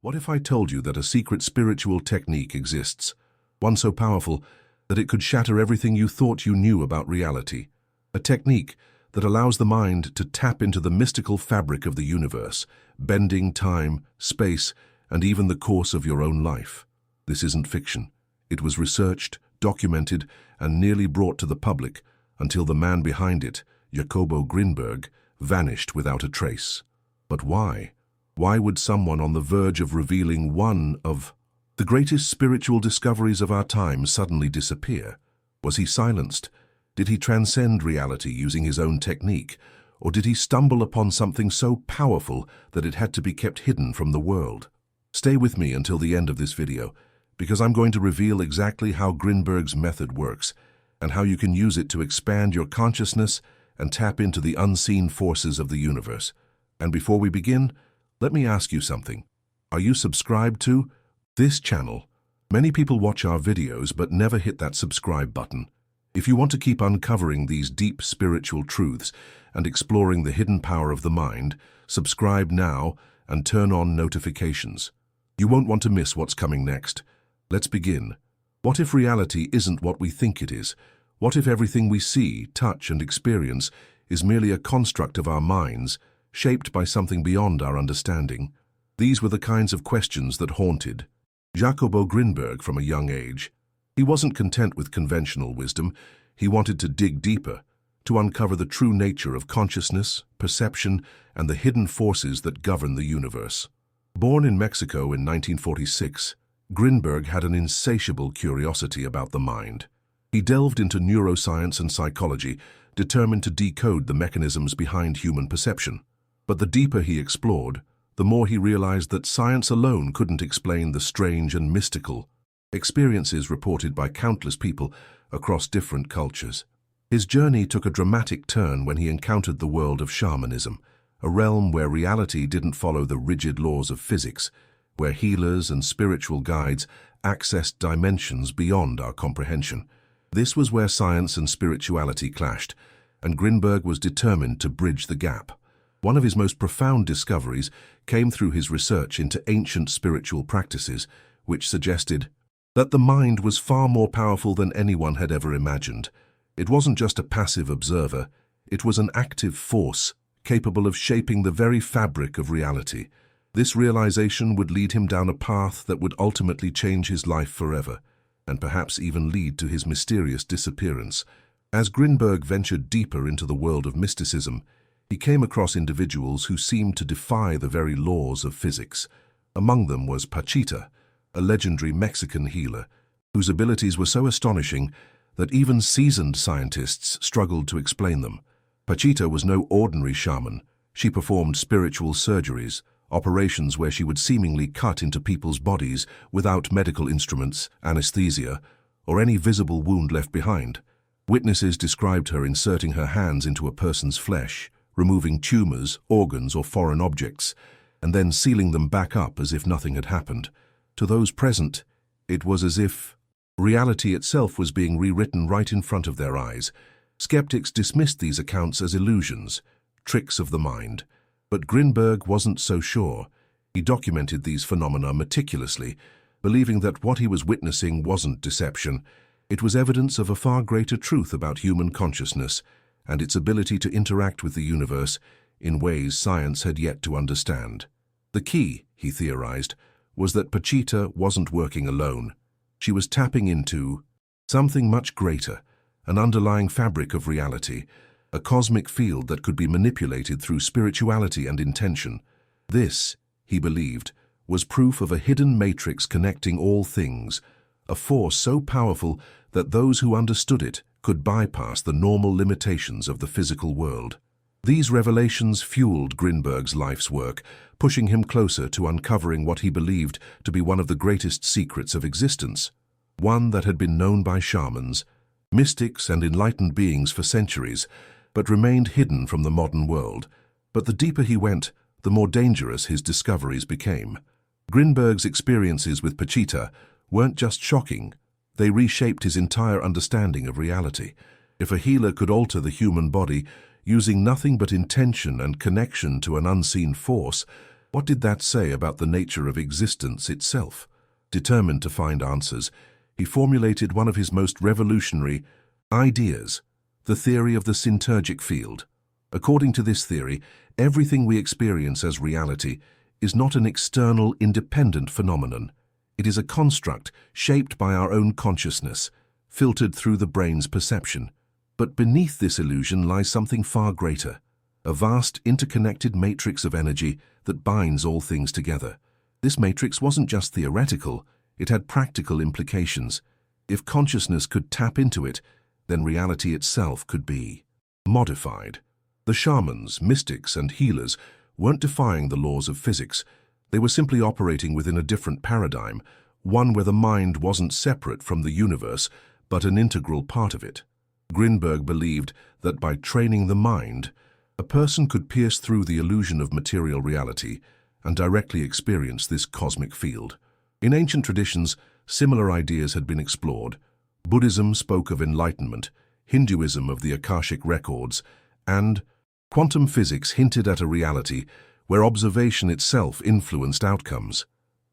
What if I told you that a secret spiritual technique exists, one so powerful that it could shatter everything you thought you knew about reality? A technique that allows the mind to tap into the mystical fabric of the universe, bending time, space, and even the course of your own life. This isn't fiction. It was researched, documented, and nearly brought to the public until the man behind it, Jacobo Grinberg, vanished without a trace. But why? Why would someone on the verge of revealing one of the greatest spiritual discoveries of our time suddenly disappear? Was he silenced? Did he transcend reality using his own technique? Or did he stumble upon something so powerful that it had to be kept hidden from the world? Stay with me until the end of this video, because I'm going to reveal exactly how Grinberg's method works and how you can use it to expand your consciousness and tap into the unseen forces of the universe. And before we begin, let me ask you something. Are you subscribed to this channel? Many people watch our videos but never hit that subscribe button. If you want to keep uncovering these deep spiritual truths and exploring the hidden power of the mind, subscribe now and turn on notifications. You won't want to miss what's coming next. Let's begin. What if reality isn't what we think it is? What if everything we see, touch, and experience is merely a construct of our minds, shaped by something beyond our understanding? These were the kinds of questions that haunted Jacobo Grinberg from a young age. He wasn't content with conventional wisdom. He wanted to dig deeper, to uncover the true nature of consciousness, perception, and the hidden forces that govern the universe. Born in Mexico in 1946, Grinberg had an insatiable curiosity about the mind. He delved into neuroscience and psychology, determined to decode the mechanisms behind human perception. But the deeper he explored, the more he realized that science alone couldn't explain the strange and mystical experiences reported by countless people across different cultures. His journey took a dramatic turn when he encountered the world of shamanism, a realm where reality didn't follow the rigid laws of physics, where healers and spiritual guides accessed dimensions beyond our comprehension. This was where science and spirituality clashed, and Grinberg was determined to bridge the gap. One of his most profound discoveries came through his research into ancient spiritual practices, which suggested that the mind was far more powerful than anyone had ever imagined. It wasn't just a passive observer, it was an active force, capable of shaping the very fabric of reality. This realization would lead him down a path that would ultimately change his life forever, and perhaps even lead to his mysterious disappearance. As Grinberg ventured deeper into the world of mysticism, he came across individuals who seemed to defy the very laws of physics. Among them was Pachita, a legendary Mexican healer, whose abilities were so astonishing that even seasoned scientists struggled to explain them. Pachita was no ordinary shaman. She performed spiritual surgeries, operations where she would seemingly cut into people's bodies without medical instruments, anesthesia, or any visible wound left behind. Witnesses described her inserting her hands into a person's flesh, removing tumors, organs, or foreign objects, and then sealing them back up as if nothing had happened. To those present, it was as if reality itself was being rewritten right in front of their eyes. Skeptics dismissed these accounts as illusions, tricks of the mind. But Grinberg wasn't so sure. He documented these phenomena meticulously, believing that what he was witnessing wasn't deception. It was evidence of a far greater truth about human consciousness and its ability to interact with the universe in ways science had yet to understand. The key, he theorized, was that Pachita wasn't working alone. She was tapping into something much greater, an underlying fabric of reality, a cosmic field that could be manipulated through spirituality and intention. This, he believed, was proof of a hidden matrix connecting all things, a force so powerful that those who understood it could bypass the normal limitations of the physical world. These revelations fueled Grinberg's life's work, pushing him closer to uncovering what he believed to be one of the greatest secrets of existence, one that had been known by shamans, mystics, and enlightened beings for centuries, but remained hidden from the modern world. But the deeper he went, the more dangerous his discoveries became. Grinberg's experiences with Pachita weren't just shocking, they reshaped his entire understanding of reality. If a healer could alter the human body, using nothing but intention and connection to an unseen force, What did that say about the nature of existence itself? Determined to find answers, he formulated one of his most revolutionary ideas, the theory of the synergic field. According to this theory, everything we experience as reality is not an external, independent phenomenon. It is a construct shaped by our own consciousness, filtered through the brain's perception. But beneath this illusion lies something far greater, a vast, interconnected matrix of energy that binds all things together. This matrix wasn't just theoretical, it had practical implications. If consciousness could tap into it, then reality itself could be modified. The shamans, mystics, and healers weren't defying the laws of physics. They were simply operating within a different paradigm, one where the mind wasn't separate from the universe, but an integral part of it. Grinberg believed that by training the mind, a person could pierce through the illusion of material reality and directly experience this cosmic field. In ancient traditions, similar ideas had been explored. Buddhism spoke of enlightenment, Hinduism of the Akashic records, and quantum physics hinted at a reality where observation itself influenced outcomes.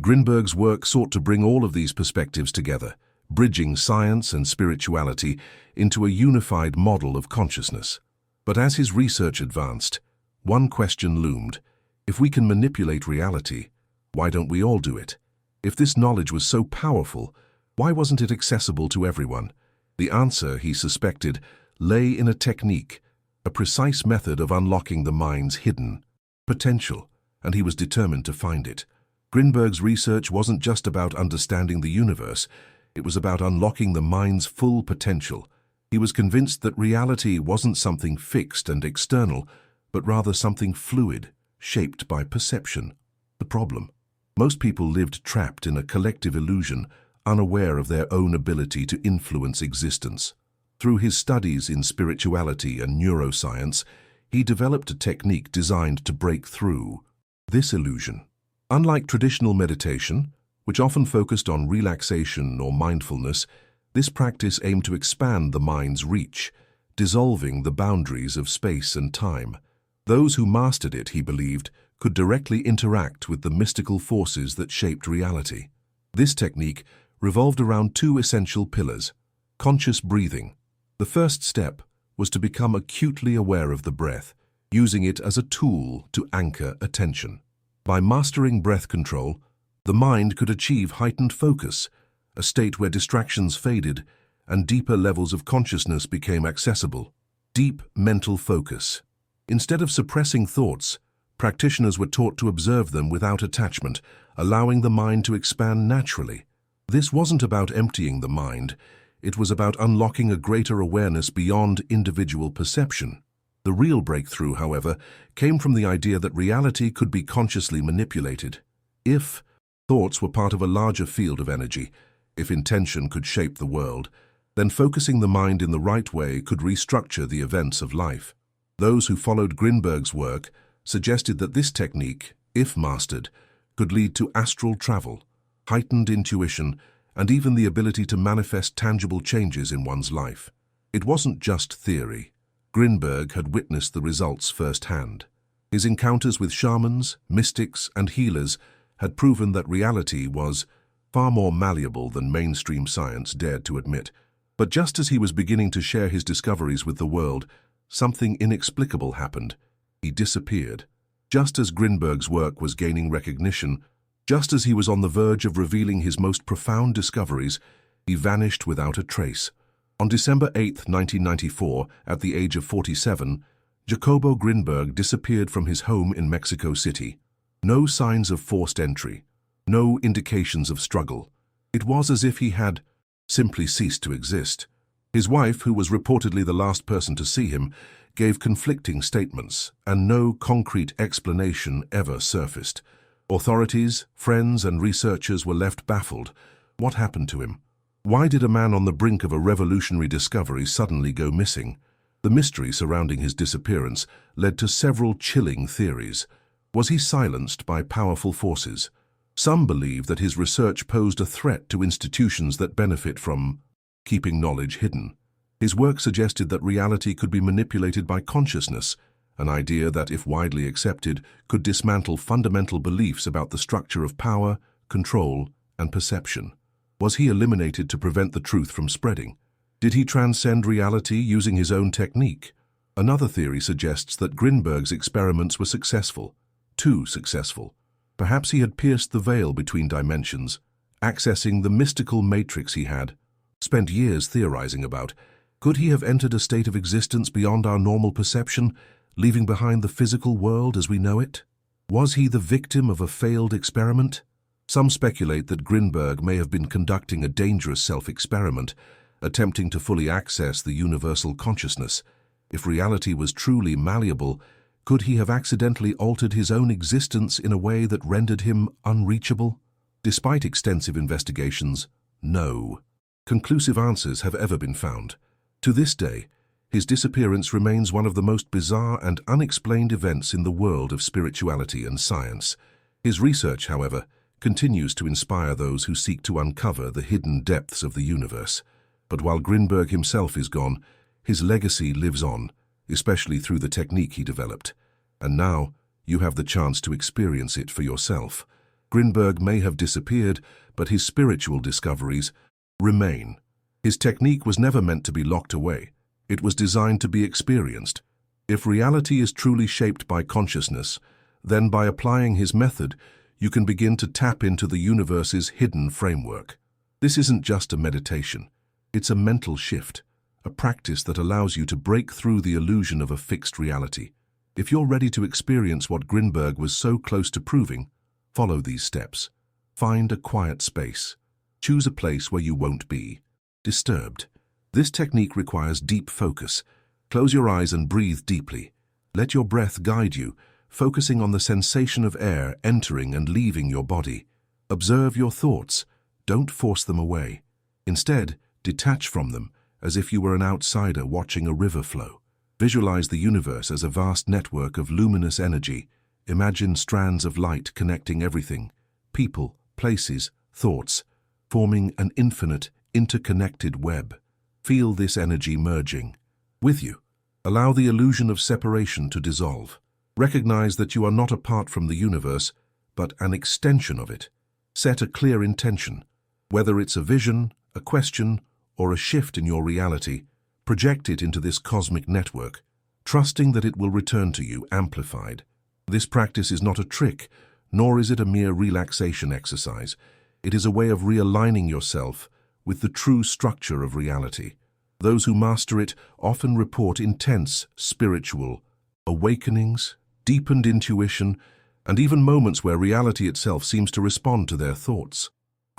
Grinberg's work sought to bring all of these perspectives together, bridging science and spirituality into a unified model of consciousness. But as his research advanced, one question loomed. If we can manipulate reality, why don't we all do it? If this knowledge was so powerful, why wasn't it accessible to everyone? The answer, he suspected, lay in a technique, a precise method of unlocking the mind's hidden potential, and he was determined to find it. Grinberg's research wasn't just about understanding the universe, it was about unlocking the mind's full potential. He was convinced that reality wasn't something fixed and external, but rather something fluid, shaped by perception. The problem: most people lived trapped in a collective illusion, unaware of their own ability to influence existence. Through his studies in spirituality and neuroscience, he developed a technique designed to break through this illusion. Unlike traditional meditation, which often focused on relaxation or mindfulness, this practice aimed to expand the mind's reach, dissolving the boundaries of space and time. Those who mastered it, he believed, could directly interact with the mystical forces that shaped reality. This technique revolved around two essential pillars: conscious breathing. The first step was to become acutely aware of the breath, using it as a tool to anchor attention. By mastering breath control, the mind could achieve heightened focus, a state where distractions faded and deeper levels of consciousness became accessible. Deep mental focus. Instead of suppressing thoughts, practitioners were taught to observe them without attachment, allowing the mind to expand naturally. This wasn't about emptying the mind, it was about unlocking a greater awareness beyond individual perception. The real breakthrough, however, came from the idea that reality could be consciously manipulated. If thoughts were part of a larger field of energy, if intention could shape the world, then focusing the mind in the right way could restructure the events of life. Those who followed Grinberg's work suggested that this technique, if mastered, could lead to astral travel, heightened intuition, and even the ability to manifest tangible changes in one's life. It wasn't just theory. Grinberg had witnessed the results firsthand. His encounters with shamans, mystics, and healers had proven that reality was far more malleable than mainstream science dared to admit. But just as he was beginning to share his discoveries with the world, something inexplicable happened. He disappeared. Just as Grinberg's work was gaining recognition, just as he was on the verge of revealing his most profound discoveries, he vanished without a trace. On December 8, 1994, at the age of 47, Jacobo Grinberg disappeared from his home in Mexico City. No signs of forced entry, no indications of struggle. It was as if he had simply ceased to exist. His wife, who was reportedly the last person to see him, gave conflicting statements, and no concrete explanation ever surfaced. Authorities, friends, and researchers were left baffled. What happened to him? Why did a man on the brink of a revolutionary discovery suddenly go missing? The mystery surrounding his disappearance led to several chilling theories. Was he silenced by powerful forces? Some believe that his research posed a threat to institutions that benefit from keeping knowledge hidden. His work suggested that reality could be manipulated by consciousness, an idea that, if widely accepted, could dismantle fundamental beliefs about the structure of power, control, and perception. Was he eliminated to prevent the truth from spreading? Did he transcend reality using his own technique? Another theory suggests that Grinberg's experiments were successful, too successful. Perhaps he had pierced the veil between dimensions, accessing the mystical matrix he had spent years theorizing about. Could he have entered a state of existence beyond our normal perception, leaving behind the physical world as we know it? Was he the victim of a failed experiment? Some speculate that Grinberg may have been conducting a dangerous self-experiment, attempting to fully access the universal consciousness. If reality was truly malleable, could he have accidentally altered his own existence in a way that rendered him unreachable? Despite extensive investigations, no conclusive answers have ever been found. To this day, his disappearance remains one of the most bizarre and unexplained events in the world of spirituality and science. His research, however, continues to inspire those who seek to uncover the hidden depths of the universe. But while Grinberg himself is gone, his legacy lives on, especially through the technique he developed. And now, you have the chance to experience it for yourself. Grinberg may have disappeared, but his spiritual discoveries remain. His technique was never meant to be locked away. It was designed to be experienced. If reality is truly shaped by consciousness, then by applying his method, you can begin to tap into the universe's hidden framework. This isn't just a meditation. It's a mental shift, a practice that allows you to break through the illusion of a fixed reality. If you're ready to experience what Grinberg was so close to proving, follow these steps. Find a quiet space. Choose a place where you won't be disturbed. This technique requires deep focus. Close your eyes and breathe deeply. Let your breath guide you, focusing on the sensation of air entering and leaving your body. Observe your thoughts. Don't force them away. Instead, detach from them, as if you were an outsider watching a river flow. Visualize the universe as a vast network of luminous energy. Imagine strands of light connecting everything, people, places, thoughts, forming an infinite, interconnected web. Feel this energy merging with you. Allow the illusion of separation to dissolve. Recognize that you are not apart from the universe, but an extension of it. Set a clear intention. Whether it's a vision, a question, or a shift in your reality, project it into this cosmic network, trusting that it will return to you amplified. This practice is not a trick, nor is it a mere relaxation exercise. It is a way of realigning yourself with the true structure of reality. Those who master it often report intense spiritual awakenings, deepened intuition, and even moments where reality itself seems to respond to their thoughts.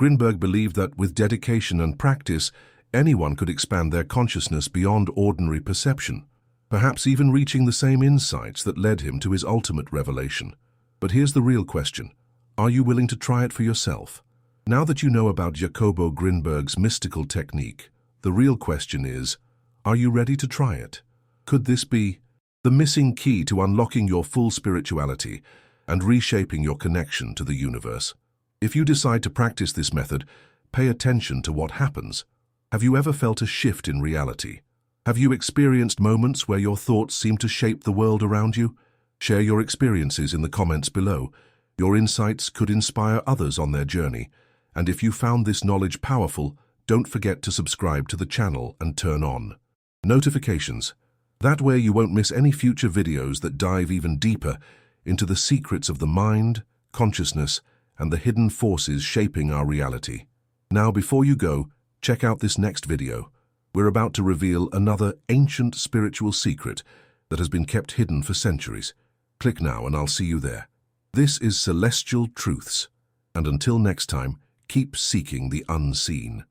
Grinberg believed that with dedication and practice, anyone could expand their consciousness beyond ordinary perception, perhaps even reaching the same insights that led him to his ultimate revelation. But here's the real question. Are you willing to try it for yourself? Now that you know about Jacobo Grinberg's mystical technique, the real question is, are you ready to try it? Could this be the missing key to unlocking your full spirituality and reshaping your connection to the universe? If you decide to practice this method, pay attention to what happens. Have you ever felt a shift in reality? Have you experienced moments where your thoughts seem to shape the world around you? Share your experiences in the comments below. Your insights could inspire others on their journey. And if you found this knowledge powerful, don't forget to subscribe to the channel and turn on notifications. That way you won't miss any future videos that dive even deeper into the secrets of the mind, consciousness, and the hidden forces shaping our reality. Now, before you go, check out this next video. We're about to reveal another ancient spiritual secret that has been kept hidden for centuries. Click now and I'll see you there. This is Celestial Truths. And until next time, keep seeking the unseen.